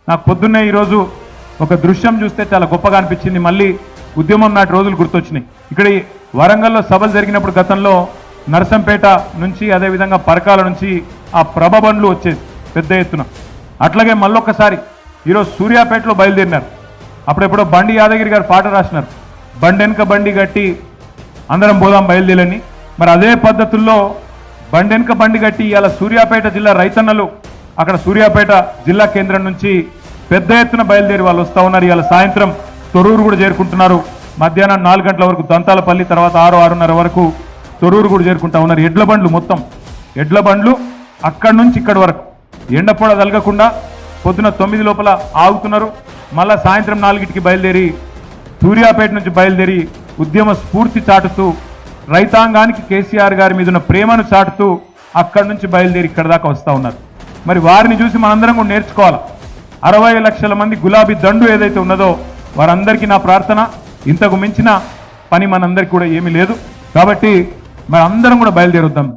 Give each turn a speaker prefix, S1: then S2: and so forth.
S1: నాకు పొద్దున్నే ఈరోజు ఒక దృశ్యం చూస్తే చాలా గొప్పగా అనిపించింది. మళ్ళీ ఉద్యమం నాటి రోజులు గుర్తొచ్చినాయి. ఇక్కడ ఈ వరంగల్లో సభలు జరిగినప్పుడు గతంలో నరసంపేట నుంచి అదేవిధంగా పరకాల నుంచి ఆ ప్రభ బండ్లు వచ్చేది పెద్ద ఎత్తున. అట్లాగే మళ్ళొక్కసారి ఈరోజు సూర్యాపేటలో బయలుదేరినారు. అప్పుడెప్పుడో బండి యాదగిరి గారు పాట రాసినారు, బండెనక బండి గట్టి అందరం పోదాం బయలుదేరని. మరి అదే పద్ధతుల్లో బండెనక బండి గట్టి ఇవాళ సూర్యాపేట జిల్లా రైతన్నలు అక్కడ సూర్యాపేట జిల్లా కేంద్రం నుంచి పెద్ద ఎత్తున బయలుదేరి వాళ్ళు వస్తూ ఉన్నారు. ఇవాళ సాయంత్రం తొర్రూరు కూడా చేరుకుంటున్నారు. మధ్యాహ్నం 4 గంటల వరకు దంతాలపల్లి, తర్వాత 6-6:30 వరకు తొర్రూరు కూడా చేరుకుంటా ఉన్నారు. ఎడ్ల బండ్లు మొత్తం ఎడ్ల బండ్లు అక్కడి నుంచి ఇక్కడి వరకు ఎండపొడ తలగకుండా పొద్దున 9 లోపల ఆగుతున్నారు. మళ్ళా సాయంత్రం 4కి బయలుదేరి సూర్యాపేట నుంచి బయలుదేరి ఉద్యమ స్ఫూర్తి చాటుతూ రైతాంగానికి కేసీఆర్ గారి మీద ఉన్న ప్రేమను చాటుతూ అక్కడి నుంచి బయలుదేరి ఇక్కడ దాకా వస్తూ ఉన్నారు. మరి వారిని చూసి మనందరం కూడా నేర్చుకోవాలి. 60 లక్షల మంది గులాబీ దండు ఏదైతే ఉన్నదో వారందరికీ నా ప్రార్థన, ఇంతకు మించిన పని మనందరికీ కూడా ఏమీ లేదు. కాబట్టి మరి అందరం కూడా బయలుదేరుద్దాం.